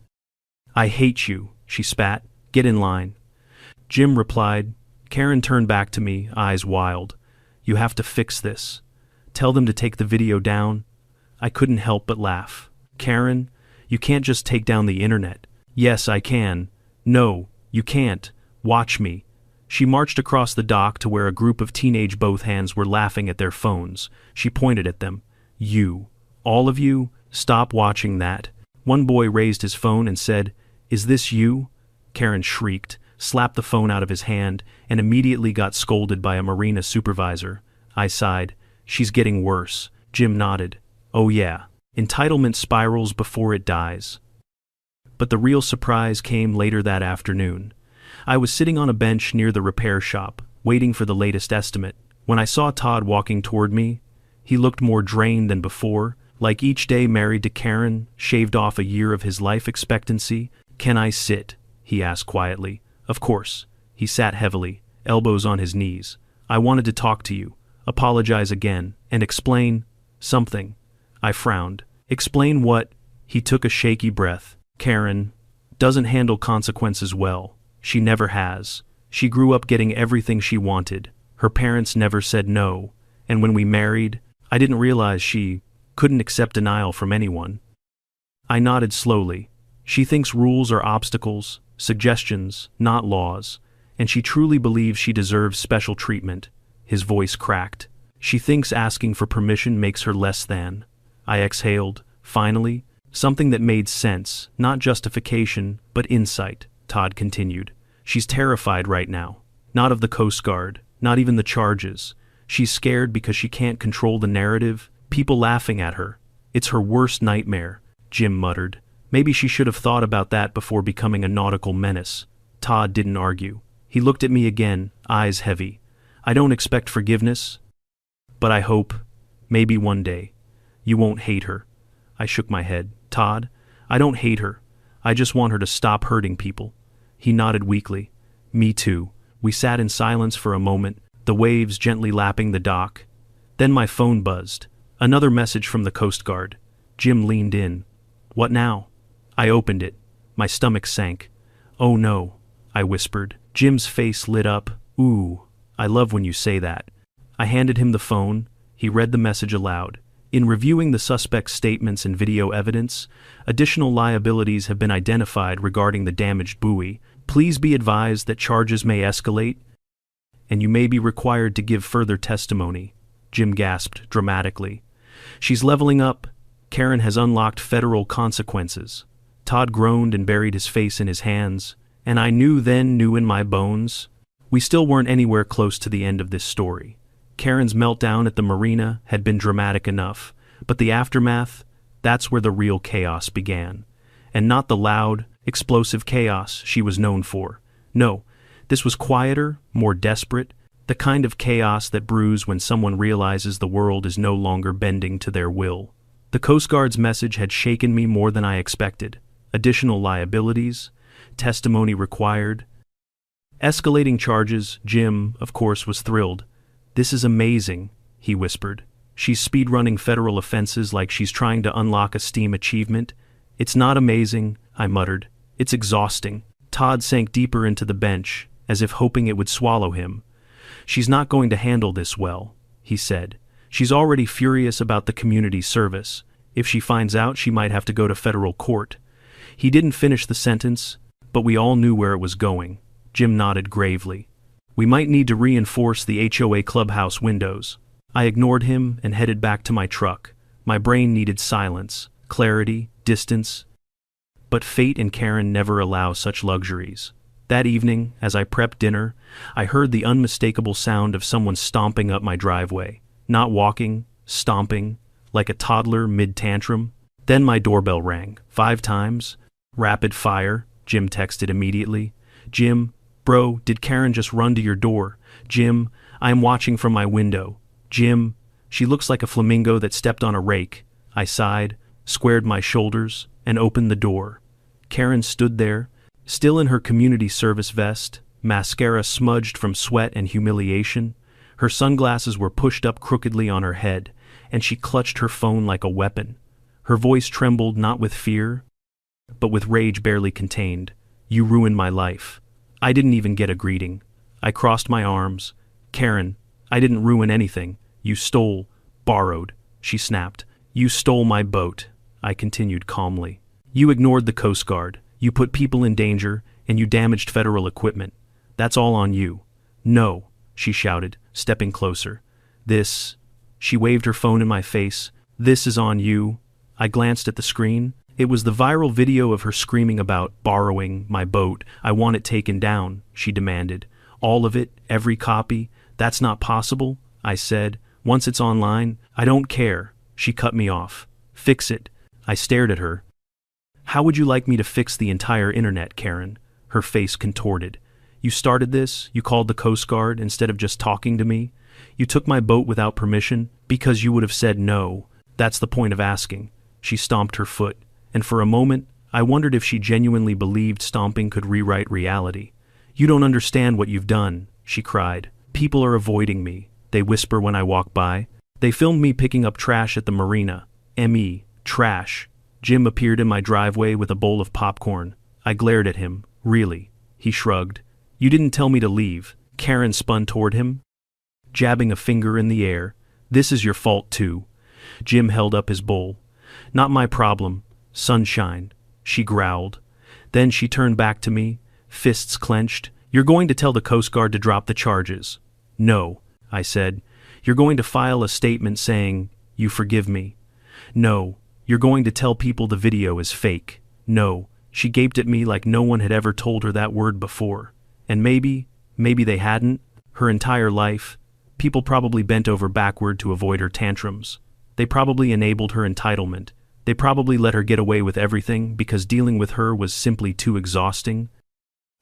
"I hate you," she spat. "Get in line." Jim replied. Karen turned back to me, eyes wild. "You have to fix this. Tell them to take the video down." I couldn't help but laugh. "Karen, you can't just take down the internet." "Yes, I can." "No, you can't. Watch me." She marched across the dock to where a group of teenage both hands were laughing at their phones. She pointed at them. "You, all of you, stop watching that." One boy raised his phone and said, "Is this you?" Karen shrieked, slapped the phone out of his hand, and immediately got scolded by a marina supervisor. I sighed. She's getting worse. Jim nodded. Oh yeah. Entitlement spirals before it dies. But the real surprise came later that afternoon. I was sitting on a bench near the repair shop, waiting for the latest estimate, when I saw Todd walking toward me. He looked more drained than before, like each day married to Karen, shaved off a year of his life expectancy. "Can I sit?" he asked quietly. Of course. He sat heavily, elbows on his knees. "I wanted to talk to you, apologize again, and explain something." I frowned. "Explain what?" He took a shaky breath. "Karen doesn't handle consequences well. She never has. She grew up getting everything she wanted. Her parents never said no, and when we married, I didn't realize she couldn't accept denial from anyone." I nodded slowly. "She thinks rules are obstacles, suggestions, not laws, and she truly believes she deserves special treatment." His voice cracked. "She thinks asking for permission makes her less than." I exhaled, finally, something that made sense, not justification, but insight. Todd continued. "She's terrified right now. Not of the Coast Guard, not even the charges. She's scared because she can't control the narrative, people laughing at her. It's her worst nightmare," Jim muttered. "Maybe she should have thought about that before becoming a nautical menace." Todd didn't argue. He looked at me again, eyes heavy. "I don't expect forgiveness, but I hope, maybe one day, you won't hate her." I shook my head. "Todd, I don't hate her. I just want her to stop hurting people." He nodded weakly. "Me too." We sat in silence for a moment, the waves gently lapping the dock. Then my phone buzzed. Another message from the Coast Guard. Jim leaned in. "What now?" I opened it. My stomach sank. "Oh no," I whispered. Jim's face lit up. "Ooh, I love when you say that." I handed him the phone. He read the message aloud. "In reviewing the suspect's statements and video evidence, additional liabilities have been identified regarding the damaged buoy. Please be advised that charges may escalate, and you may be required to give further testimony." Jim gasped dramatically. "She's leveling up. Karen has unlocked federal consequences." Todd groaned and buried his face in his hands. And I knew in my bones. We still weren't anywhere close to the end of this story. Karen's meltdown at the marina had been dramatic enough, but the aftermath, that's where the real chaos began. And not the loud, explosive chaos she was known for. No, this was quieter, more desperate, the kind of chaos that brews when someone realizes the world is no longer bending to their will. The Coast Guard's message had shaken me more than I expected. Additional liabilities, testimony required, escalating charges. Jim, of course, was thrilled. "This is amazing," he whispered. "She's speedrunning federal offenses like she's trying to unlock a STEAM achievement." "It's not amazing," I muttered. "It's exhausting." Todd sank deeper into the bench, as if hoping it would swallow him. "She's not going to handle this well," he said. "She's already furious about the community service. If she finds out, she might have to go to federal court." He didn't finish the sentence, but we all knew where it was going. Jim nodded gravely. "We might need to reinforce the HOA clubhouse windows." I ignored him and headed back to my truck. My brain needed silence, clarity, distance. But fate and Karen never allow such luxuries. That evening, as I prepped dinner, I heard the unmistakable sound of someone stomping up my driveway. Not walking, stomping, like a toddler mid-tantrum. Then my doorbell rang, 5 times. Rapid fire, Jim texted immediately. "Jim, bro, did Karen just run to your door?" "Jim, I am watching from my window." "Jim, she looks like a flamingo that stepped on a rake." I sighed, squared my shoulders, and opened the door. Karen stood there, still in her community service vest, mascara smudged from sweat and humiliation. Her sunglasses were pushed up crookedly on her head, and she clutched her phone like a weapon. Her voice trembled not with fear, but with rage barely contained. "You ruined my life." I didn't even get a greeting. I crossed my arms. "Karen, I didn't ruin anything. You stole, borrowed," she snapped. "You stole my boat," I continued calmly. "You ignored the Coast Guard. You put people in danger, and you damaged federal equipment. That's all on you." "No," she shouted, stepping closer. This, she waved her phone in my face. "This is on you." I glanced at the screen. It was the viral video of her screaming about borrowing my boat. I want it taken down, she demanded. All of it, every copy. That's not possible, I said. Once it's online, I don't care. She cut me off. Fix it. I stared at her. How would you like me to fix the entire internet, Karen? Her face contorted. You started this, you called the Coast Guard instead of just talking to me. You took my boat without permission because you would have said no. That's the point of asking. She stomped her foot, and for a moment, I wondered if she genuinely believed stomping could rewrite reality. You don't understand what you've done, she cried. People are avoiding me, they whisper when I walk by. They filmed me picking up trash at the marina. M.E. Trash. Jim appeared in my driveway with a bowl of popcorn. I glared at him. Really? He shrugged. You didn't tell me to leave. Karen spun toward him, jabbing a finger in the air. This is your fault too. Jim held up his bowl. Not my problem. Sunshine. She growled. Then she turned back to me, fists clenched. You're going to tell the Coast Guard to drop the charges. No, I said. You're going to file a statement saying, you forgive me. No, you're going to tell people the video is fake. No. She gaped at me like no one had ever told her that word before. And maybe they hadn't. Her entire life, people probably bent over backward to avoid her tantrums. They probably enabled her entitlement. They probably let her get away with everything because dealing with her was simply too exhausting.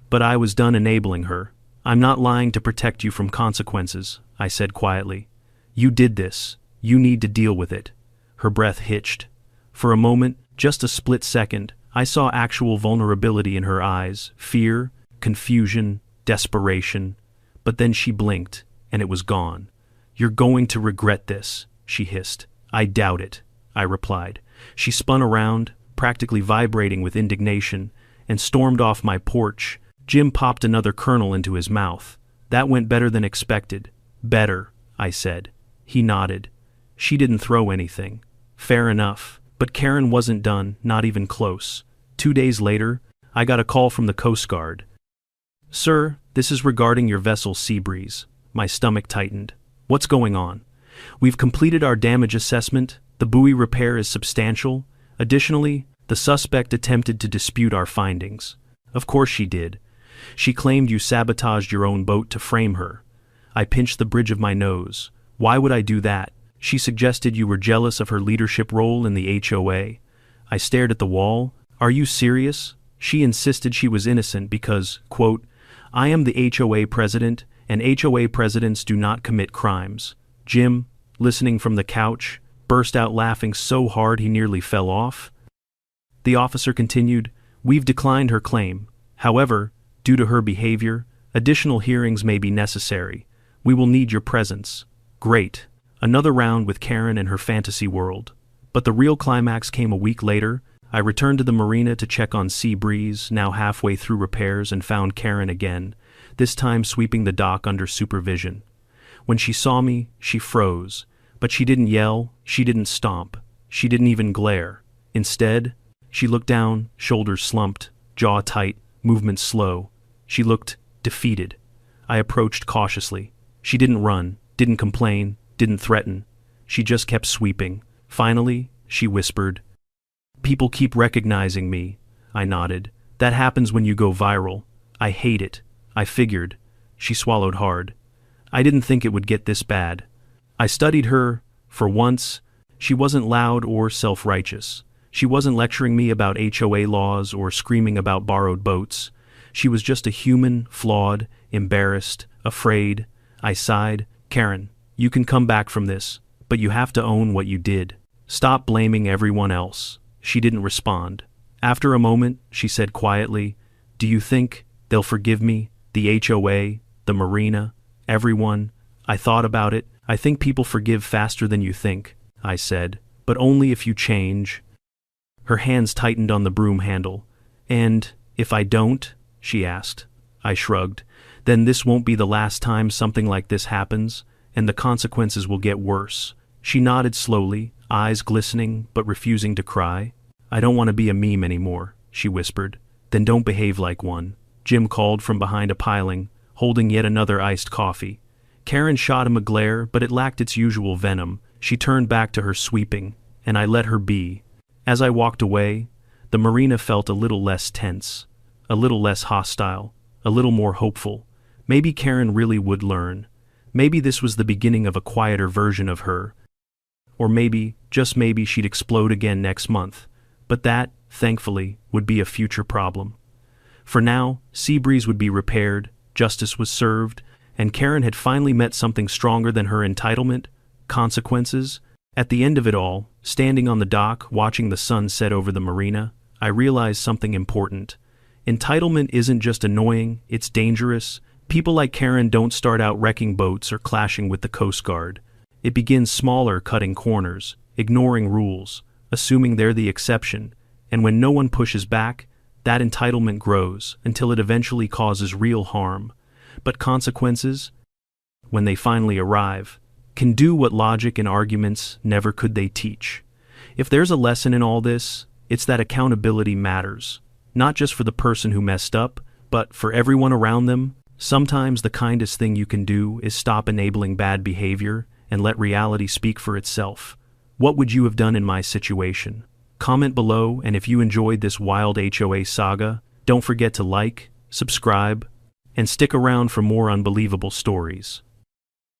But I was done enabling her. I'm not lying to protect you from consequences, I said quietly. You did this. You need to deal with it. Her breath hitched. For a moment, just a split second, I saw actual vulnerability in her eyes, fear, confusion, desperation. But then she blinked, and it was gone. You're going to regret this, she hissed. I doubt it, I replied. She spun around, practically vibrating with indignation, and stormed off my porch. Jim popped another kernel into his mouth. That went better than expected. Better, I said. He nodded. She didn't throw anything. Fair enough. But Karen wasn't done, not even close. 2 days later, I got a call from the Coast Guard. Sir, this is regarding your vessel Seabreeze. My stomach tightened. What's going on? We've completed our damage assessment. The buoy repair is substantial. Additionally, the suspect attempted to dispute our findings. Of course she did. She claimed you sabotaged your own boat to frame her. I pinched the bridge of my nose. Why would I do that? She suggested you were jealous of her leadership role in the HOA. I stared at the wall. Are you serious? She insisted she was innocent because, quote, I am the HOA president, and HOA presidents do not commit crimes. Jim, listening from the couch, burst out laughing so hard he nearly fell off. The officer continued, We've declined her claim. However, due to her behavior, additional hearings may be necessary. We will need your presence. Great. Another round with Karen and her fantasy world. But the real climax came a week later. I returned to the marina to check on Seabreeze, now halfway through repairs, and found Karen again, this time sweeping the dock under supervision. When she saw me, she froze. But she didn't yell, she didn't stomp, she didn't even glare. Instead, she looked down, shoulders slumped, jaw tight, movements slow. She looked defeated. I approached cautiously. She didn't run, didn't complain, didn't threaten. She just kept sweeping. Finally, she whispered, People keep recognizing me. I nodded. That happens when you go viral. I hate it. I figured. She swallowed hard. I didn't think it would get this bad. I studied her. For once, she wasn't loud or self-righteous. She wasn't lecturing me about HOA laws or screaming about borrowed boats. She was just a human, flawed, embarrassed, afraid. I sighed. Karen, you can come back from this, but you have to own what you did. Stop blaming everyone else. She didn't respond. After a moment, she said quietly, Do you think they'll forgive me? The HOA, the marina, everyone. I thought about it. I think people forgive faster than you think, I said, but only if you change. Her hands tightened on the broom handle. And if I don't? She asked. I shrugged. Then this won't be the last time something like this happens, and the consequences will get worse. She nodded slowly, eyes glistening but refusing to cry. I don't want to be a meme anymore, she whispered. Then don't behave like one. Jim called from behind a piling, holding yet another iced coffee. Karen shot him a glare, but it lacked its usual venom. She turned back to her sweeping, and I let her be. As I walked away, the marina felt a little less tense, a little less hostile, a little more hopeful. Maybe Karen really would learn. Maybe this was the beginning of a quieter version of her. Or maybe, just maybe, she'd explode again next month. But that, thankfully, would be a future problem. For now, Seabreeze would be repaired, justice was served, and Karen had finally met something stronger than her entitlement, consequences. At the end of it all, standing on the dock, watching the sun set over the marina, I realized something important. Entitlement isn't just annoying, it's dangerous. People like Karen don't start out wrecking boats or clashing with the Coast Guard. It begins smaller, cutting corners, ignoring rules, assuming they're the exception, and when no one pushes back, that entitlement grows until it eventually causes real harm. But consequences, when they finally arrive, can do what logic and arguments never could they teach. If there's a lesson in all this, it's that accountability matters, not just for the person who messed up, but for everyone around them. Sometimes the kindest thing you can do is stop enabling bad behavior and let reality speak for itself. What would you have done in my situation? Comment below, and if you enjoyed this wild HOA saga, don't forget to like, subscribe, and stick around for more unbelievable stories.